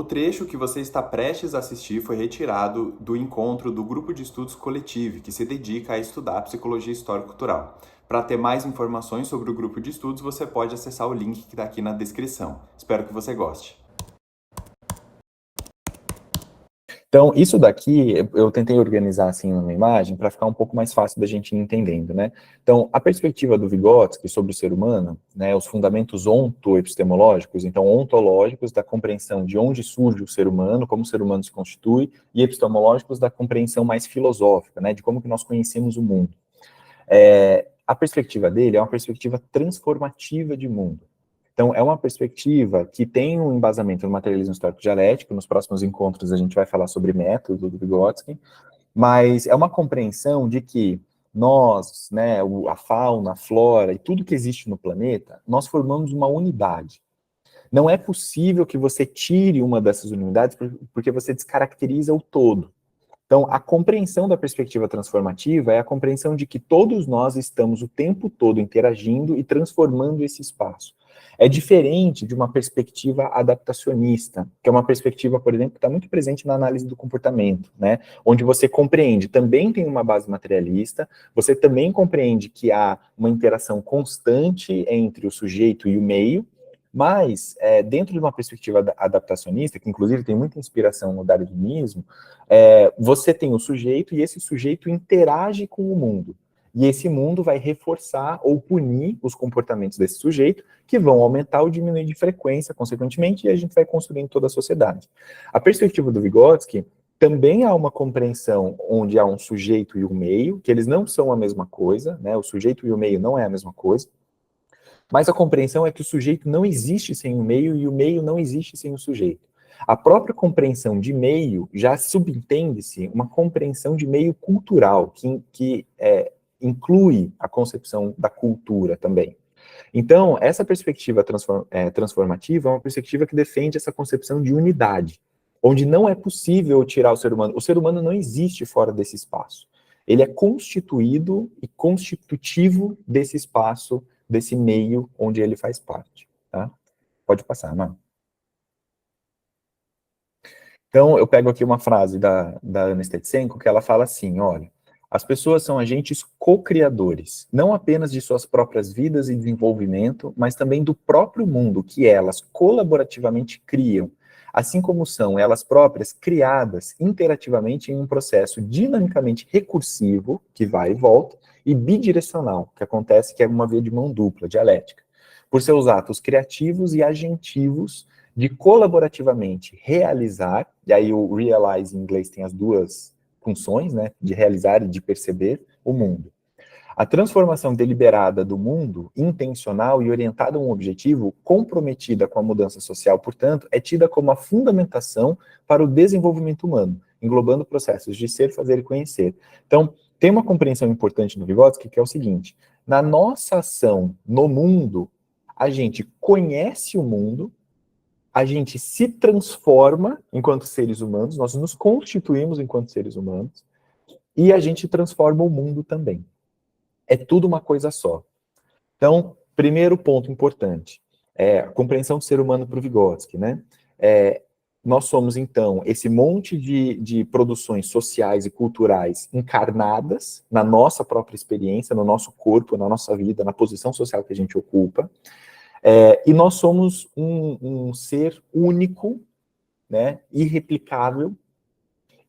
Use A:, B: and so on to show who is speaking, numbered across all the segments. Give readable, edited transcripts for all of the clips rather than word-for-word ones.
A: O trecho que você está prestes a assistir foi retirado do encontro do Grupo de Estudos Coletivo, que se dedica a estudar psicologia histórico-cultural. Para ter mais informações sobre o grupo de estudos, você pode acessar o link que está aqui na descrição. Espero que você goste.
B: Então, isso daqui, eu tentei organizar assim numa imagem para ficar um pouco mais fácil da gente ir entendendo, né? Então, a perspectiva do Vygotsky sobre o ser humano, né, os fundamentos ontoepistemológicos, então ontológicos da compreensão de onde surge o ser humano, como o ser humano se constitui, e epistemológicos da compreensão mais filosófica, né, de como que nós conhecemos o mundo. A perspectiva dele é uma perspectiva transformativa de mundo. Então, é uma perspectiva que tem um embasamento no materialismo histórico-dialético. Nos próximos encontros a gente vai falar sobre método do Vygotsky, mas é uma compreensão de que nós, né, a fauna, a flora e tudo que existe no planeta, nós formamos uma unidade. Não é possível que você tire uma dessas unidades porque você descaracteriza o todo. Então, a compreensão da perspectiva transformativa é a compreensão de que todos nós estamos o tempo todo interagindo e transformando esse espaço. É diferente de uma perspectiva adaptacionista, que é uma perspectiva, por exemplo, que está muito presente na análise do comportamento, né? Onde você compreende, também tem uma base materialista, você também compreende que há uma interação constante entre o sujeito e o meio, mas, dentro de uma perspectiva adaptacionista, que inclusive tem muita inspiração no darwinismo, você tem o sujeito e esse sujeito interage com o mundo. E esse mundo vai reforçar ou punir os comportamentos desse sujeito, que vão aumentar ou diminuir de frequência, consequentemente, e a gente vai construindo toda a sociedade. A perspectiva do Vygotsky também há uma compreensão onde há um sujeito e um meio, que eles não são a mesma coisa, né? O sujeito e o meio não é a mesma coisa, mas a compreensão é que o sujeito não existe sem o meio e o meio não existe sem o sujeito. A própria compreensão de meio já subentende-se uma compreensão de meio cultural, que inclui a concepção da cultura também. Então, essa perspectiva transformativa é uma perspectiva que defende essa concepção de unidade, onde não é possível tirar o ser humano. O ser humano não existe fora desse espaço. Ele é constituído e constitutivo desse espaço, desse meio onde ele faz parte. Tá? Pode passar, Ana. Então, eu pego aqui uma frase da Ana Stetsenko, que ela fala assim, olha, as pessoas são agentes co-criadores, não apenas de suas próprias vidas e desenvolvimento, mas também do próprio mundo que elas colaborativamente criam, assim como são elas próprias criadas interativamente em um processo dinamicamente recursivo, que vai e volta, e bidirecional, que acontece que é uma via de mão dupla, dialética, por seus atos criativos e agentivos de colaborativamente realizar, e aí o realize em inglês tem as duas funções, né, de realizar e de perceber o mundo. A transformação deliberada do mundo, intencional e orientada a um objetivo, comprometida com a mudança social, portanto, é tida como a fundamentação para o desenvolvimento humano, englobando processos de ser, fazer e conhecer. Então, tem uma compreensão importante do Vygotsky, que é o seguinte, na nossa ação no mundo, a gente conhece o mundo, a gente se transforma enquanto seres humanos, nós nos constituímos enquanto seres humanos, e a gente transforma o mundo também. É tudo uma coisa só. Então, primeiro ponto importante, a compreensão do ser humano para o Vygotsky, né? Nós somos, então, esse monte de produções sociais e culturais encarnadas na nossa própria experiência, no nosso corpo, na nossa vida, na posição social que a gente ocupa, e nós somos um ser único, né, irreplicável,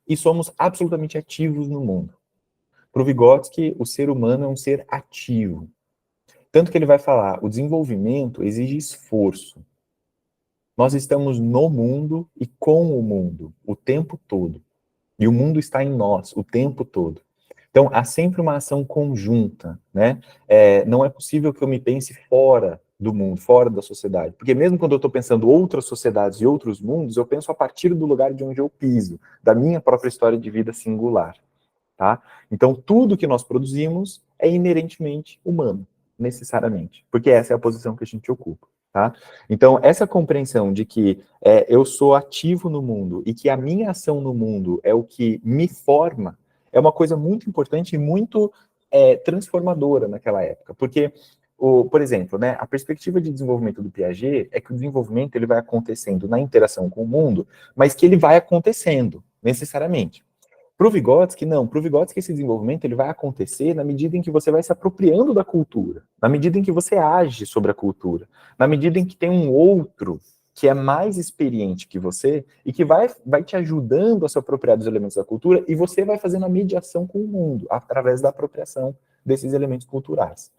B: e somos absolutamente ativos no mundo. Para o Vygotsky, o ser humano é um ser ativo. Tanto que ele vai falar, o desenvolvimento exige esforço. Nós estamos no mundo e com o mundo, o tempo todo. E o mundo está em nós, o tempo todo. Então, há sempre uma ação conjunta, né? Não é possível que eu me pense fora do mundo, fora da sociedade. Porque mesmo quando eu estou pensando outras sociedades e outros mundos, eu penso a partir do lugar de onde eu piso, da minha própria história de vida singular, tá? Então, tudo que nós produzimos é inerentemente humano, necessariamente, porque essa é a posição que a gente ocupa, tá? Então, essa compreensão de que eu sou ativo no mundo e que a minha ação no mundo é o que me forma, é uma coisa muito importante e muito transformadora naquela época, porque por exemplo, né, a perspectiva de desenvolvimento do Piaget é que o desenvolvimento ele vai acontecendo na interação com o mundo, mas que ele vai acontecendo, necessariamente. Para o Vygotsky, não. Para o Vygotsky, esse desenvolvimento ele vai acontecer na medida em que você vai se apropriando da cultura, na medida em que você age sobre a cultura, na medida em que tem um outro que é mais experiente que você e que vai te ajudando a se apropriar dos elementos da cultura e você vai fazendo a mediação com o mundo através da apropriação desses elementos culturais.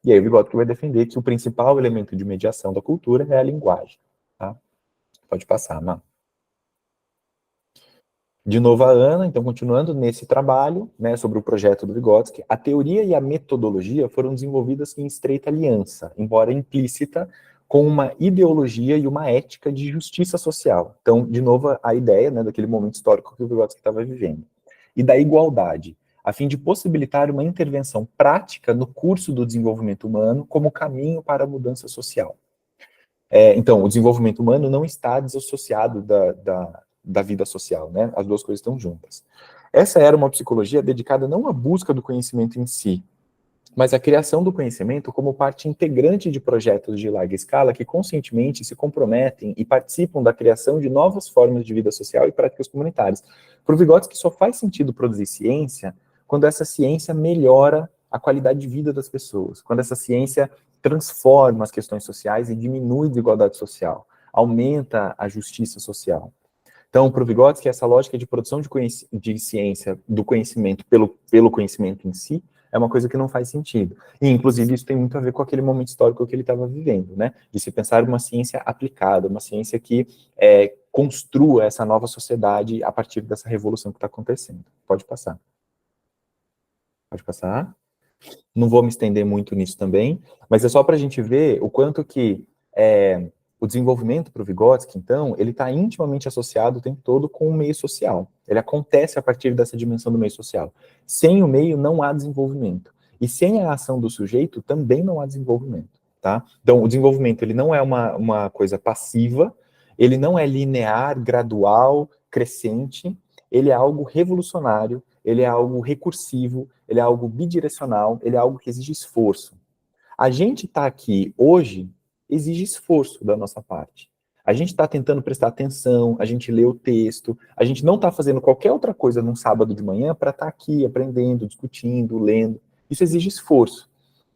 B: E aí o Vygotsky vai defender que o principal elemento de mediação da cultura é a linguagem. Tá? Pode passar, Má. De novo a Ana, então continuando nesse trabalho, né, sobre o projeto do Vygotsky, a teoria e a metodologia foram desenvolvidas em estreita aliança, embora implícita, com uma ideologia e uma ética de justiça social. Então, de novo, a ideia, né, daquele momento histórico que o Vygotsky estava vivendo. E da igualdade, a fim de possibilitar uma intervenção prática no curso do desenvolvimento humano como caminho para a mudança social. Então, o desenvolvimento humano não está desassociado da vida social, né? As duas coisas estão juntas. Essa era uma psicologia dedicada não à busca do conhecimento em si, mas à criação do conhecimento como parte integrante de projetos de larga escala que conscientemente se comprometem e participam da criação de novas formas de vida social e práticas comunitárias. Para o Vygotsky, só faz sentido produzir ciência quando essa ciência melhora a qualidade de vida das pessoas, quando essa ciência transforma as questões sociais e diminui a desigualdade social, aumenta a justiça social. Então, para o Vygotsky, essa lógica de produção de ciência, do conhecimento pelo conhecimento em si, é uma coisa que não faz sentido. E, inclusive, isso tem muito a ver com aquele momento histórico que ele estava vivendo, né? De se pensar uma ciência aplicada, uma ciência que construa essa nova sociedade a partir dessa revolução que está acontecendo. Pode passar. Pode passar. Não vou me estender muito nisso também, mas é só para a gente ver o quanto que o desenvolvimento para o Vygotsky, então, ele está intimamente associado o tempo todo com o meio social. Ele acontece a partir dessa dimensão do meio social. Sem o meio, não há desenvolvimento. E sem a ação do sujeito, também não há desenvolvimento. Tá? Então, o desenvolvimento ele não é uma coisa passiva, ele não é linear, gradual, crescente, ele é algo revolucionário, ele é algo recursivo, ele é algo bidirecional, ele é algo que exige esforço. A gente está aqui hoje exige esforço da nossa parte. A gente está tentando prestar atenção, a gente lê o texto, a gente não está fazendo qualquer outra coisa num sábado de manhã para estar aqui aprendendo, discutindo, lendo. Isso exige esforço.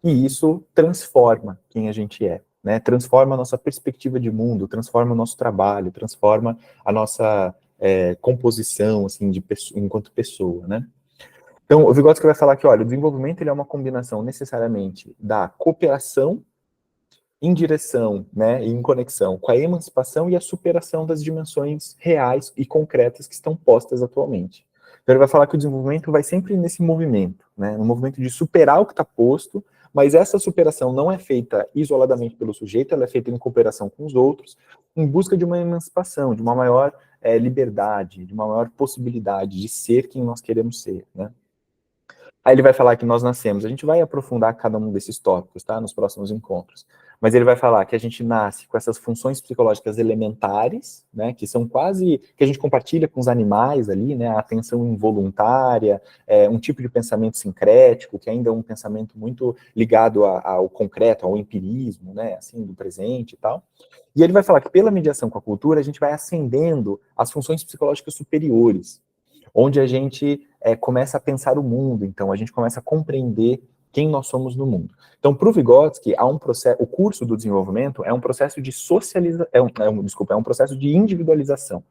B: E isso transforma quem a gente é, né? Transforma a nossa perspectiva de mundo, transforma o nosso trabalho, transforma a nossa composição, assim, enquanto pessoa, né? Então, o Vygotsky vai falar que, olha, o desenvolvimento ele é uma combinação necessariamente da cooperação em direção, né, em conexão com a emancipação e a superação das dimensões reais e concretas que estão postas atualmente. Então ele vai falar que o desenvolvimento vai sempre nesse movimento, né, no movimento de superar o que está posto, mas essa superação não é feita isoladamente pelo sujeito, ela é feita em cooperação com os outros, em busca de uma emancipação, de uma maior liberdade, de uma maior possibilidade de ser quem nós queremos ser, né. Aí ele vai falar que nós nascemos, a gente vai aprofundar cada um desses tópicos, tá, nos próximos encontros. Mas ele vai falar que a gente nasce com essas funções psicológicas elementares, né, que são quase, que a gente compartilha com os animais ali, né, a atenção involuntária, um tipo de pensamento sincrético, que ainda é um pensamento muito ligado ao concreto, ao empirismo, né, assim, do presente e tal. E ele vai falar que pela mediação com a cultura, a gente vai ascendendo as funções psicológicas superiores, onde a gente começa a pensar o mundo, então a gente começa a compreender quem nós somos no mundo. Então, para o Vygotsky, há um processo, o curso do desenvolvimento é um processo de socialização, é um processo de individualização.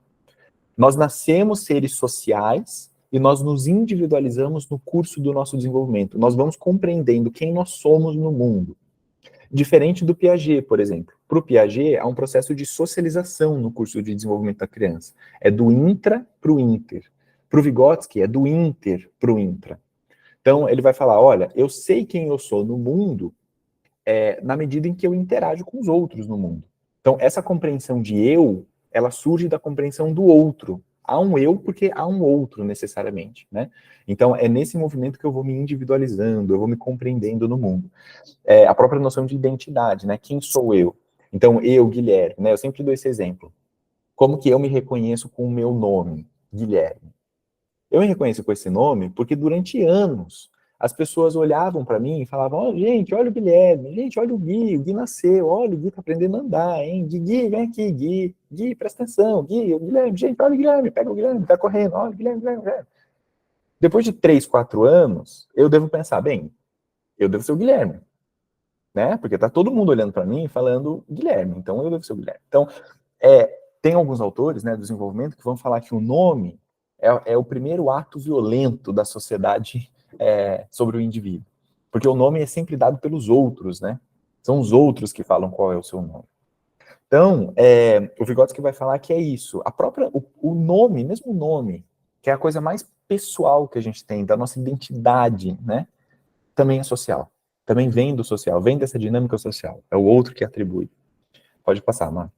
B: Nós nascemos seres sociais e nós nos individualizamos no curso do nosso desenvolvimento. Nós vamos compreendendo quem nós somos no mundo. Diferente do Piaget, por exemplo. Para o Piaget, há um processo de socialização no curso de desenvolvimento da criança. É do intra para o inter. Para o Vygotsky, é do inter para o intra. Então, ele vai falar, olha, eu sei quem eu sou no mundo na medida em que eu interajo com os outros no mundo. Então, essa compreensão de eu, ela surge da compreensão do outro. Há um eu porque há um outro, necessariamente, né? Então, é nesse movimento que eu vou me individualizando, eu vou me compreendendo no mundo. A própria noção de identidade, né? Quem sou eu? Então, eu, Guilherme, né? Eu sempre dou esse exemplo. Como que eu me reconheço com o meu nome, Guilherme? Eu me reconheço com esse nome porque durante anos as pessoas olhavam para mim e falavam, oh, gente, olha o Guilherme, gente, olha o Gui nasceu, olha, o Gui tá aprendendo a andar, hein? Gui, vem aqui, Gui, presta atenção, Gui, o Guilherme, gente, olha o Guilherme, pega o Guilherme, tá correndo, olha o Guilherme. Depois de 3, 4 anos, eu devo pensar, bem, eu devo ser o Guilherme, né? Porque tá todo mundo olhando para mim e falando Guilherme, então eu devo ser o Guilherme. Então, tem alguns autores, né, do desenvolvimento que vão falar que o nome é o primeiro ato violento da sociedade sobre o indivíduo. Porque o nome é sempre dado pelos outros, né? São os outros que falam qual é o seu nome. Então, o Vygotsky vai falar que é isso. O nome, mesmo o nome, que é a coisa mais pessoal que a gente tem, da nossa identidade, né? Também é social. Também vem do social, vem dessa dinâmica social. É o outro que atribui. Pode passar, Mar.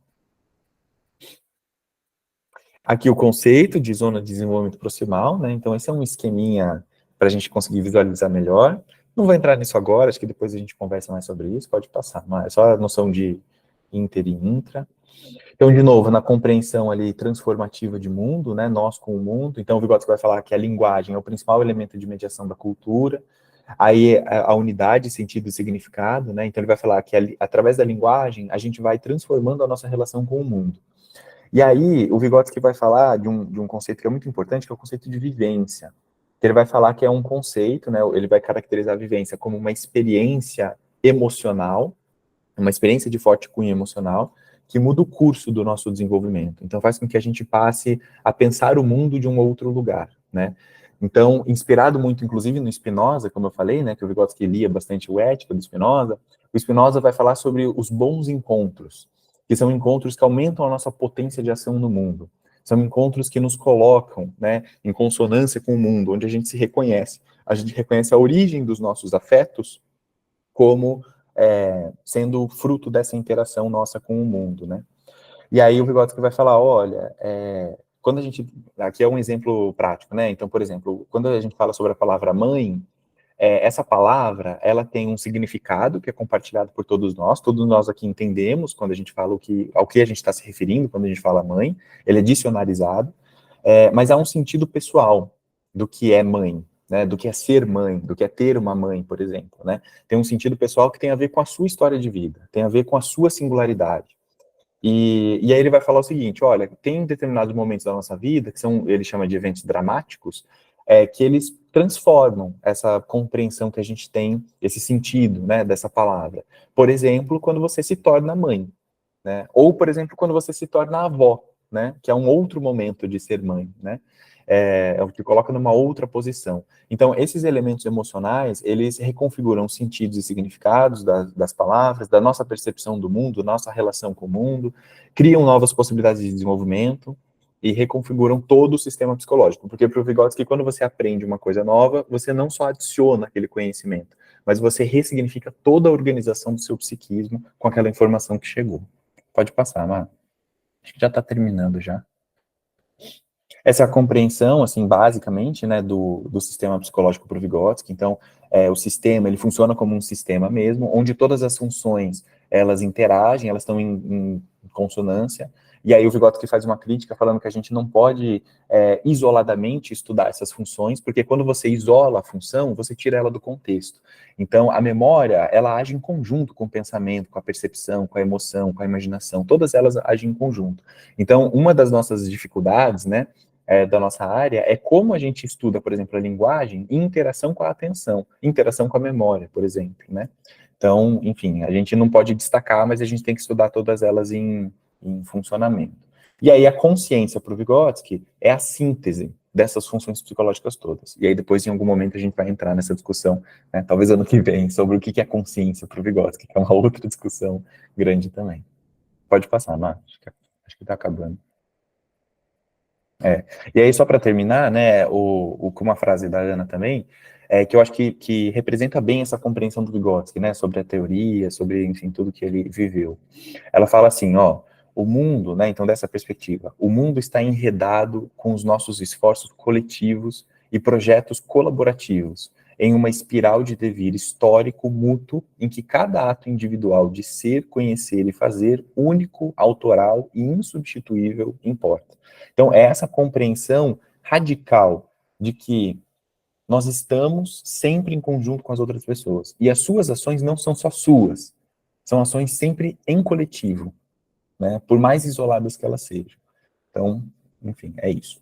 B: Aqui o conceito de zona de desenvolvimento proximal, né? Então, esse é um esqueminha para a gente conseguir visualizar melhor. Não vou entrar nisso agora, acho que depois a gente conversa mais sobre isso, pode passar, mas é só a noção de inter e intra. Então, de novo, na compreensão ali transformativa de mundo, né? Nós com o mundo. Então, o Vygotsky vai falar que a linguagem é o principal elemento de mediação da cultura. Aí, a unidade, sentido e significado, né? Então, ele vai falar que através da linguagem, a gente vai transformando a nossa relação com o mundo. E aí, o Vygotsky vai falar de um conceito que é muito importante, que é o conceito de vivência. Ele vai falar que é um conceito, né, ele vai caracterizar a vivência como uma experiência emocional, uma experiência de forte cunho emocional, que muda o curso do nosso desenvolvimento. Então, faz com que a gente passe a pensar o mundo de um outro lugar, né? Então, inspirado muito, inclusive, no Spinoza, como eu falei, né, que o Vygotsky lia bastante o Ética do Spinoza, o Spinoza vai falar sobre os bons encontros, que são encontros que aumentam a nossa potência de ação no mundo. São encontros que nos colocam, né, em consonância com o mundo, onde a gente se reconhece. A gente reconhece a origem dos nossos afetos como sendo fruto dessa interação nossa com o mundo, né? E aí o Vygotsky vai falar, olha, quando a gente, aqui é um exemplo prático, né? Então, por exemplo, quando a gente fala sobre a palavra mãe, essa palavra, ela tem um significado que é compartilhado por todos nós aqui entendemos quando a gente fala ao que a gente está se referindo quando a gente fala mãe, ele é dicionarizado, mas há um sentido pessoal do que é mãe, né, do que é ser mãe, do que é ter uma mãe, por exemplo, né, tem um sentido pessoal que tem a ver com a sua história de vida, tem a ver com a sua singularidade. E aí ele vai falar o seguinte, olha, tem determinados momentos da nossa vida, que são, ele chama de eventos dramáticos, que eles transformam essa compreensão que a gente tem, esse sentido, né, dessa palavra. Por exemplo, quando você se torna mãe, né? Ou, por exemplo, quando você se torna avó, né? Que é um outro momento de ser mãe, né? É o que coloca numa outra posição. Então, esses elementos emocionais, eles reconfiguram os sentidos e significados das palavras, da nossa percepção do mundo, nossa relação com o mundo, criam novas possibilidades de desenvolvimento e reconfiguram todo o sistema psicológico. Porque para o Vygotsky, quando você aprende uma coisa nova, você não só adiciona aquele conhecimento, mas você ressignifica toda a organização do seu psiquismo com aquela informação que chegou. Pode passar, Mar. Acho que já está terminando já. Essa é a compreensão, assim, basicamente, né, do sistema psicológico para o Vygotsky. Então, o sistema, ele funciona como um sistema mesmo, onde todas as funções, elas interagem, elas estão em consonância, e aí o Vygotsky faz uma crítica falando que a gente não pode isoladamente estudar essas funções, porque quando você isola a função, você tira ela do contexto. Então, a memória, ela age em conjunto com o pensamento, com a percepção, com a emoção, com a imaginação, todas elas agem em conjunto. Então, uma das nossas dificuldades, né, da nossa área é como a gente estuda, por exemplo, a linguagem em interação com a atenção, interação com a memória, por exemplo, né? Então, enfim, a gente não pode destacar, mas a gente tem que estudar todas elas em funcionamento. E aí a consciência para o Vygotsky é a síntese dessas funções psicológicas todas. E aí depois, em algum momento, a gente vai entrar nessa discussão, né, talvez ano que vem, sobre o que é consciência para o Vygotsky, que é uma outra discussão grande também. Pode passar, Marcos. Acho que está acabando. E aí, só para terminar, né, com uma frase da Ana também, que eu acho que representa bem essa compreensão do Vygotsky, né, sobre a teoria, sobre, enfim, tudo que ele viveu. Ela fala assim, ó, o mundo, né, então dessa perspectiva, o mundo está enredado com os nossos esforços coletivos e projetos colaborativos, em uma espiral de devir histórico mútuo, em que cada ato individual de ser, conhecer e fazer, único, autoral e insubstituível, importa. Então, é essa compreensão radical de que nós estamos sempre em conjunto com as outras pessoas. E as suas ações não são só suas, são ações sempre em coletivo, né? Por mais isoladas que elas sejam. Então, enfim, é isso.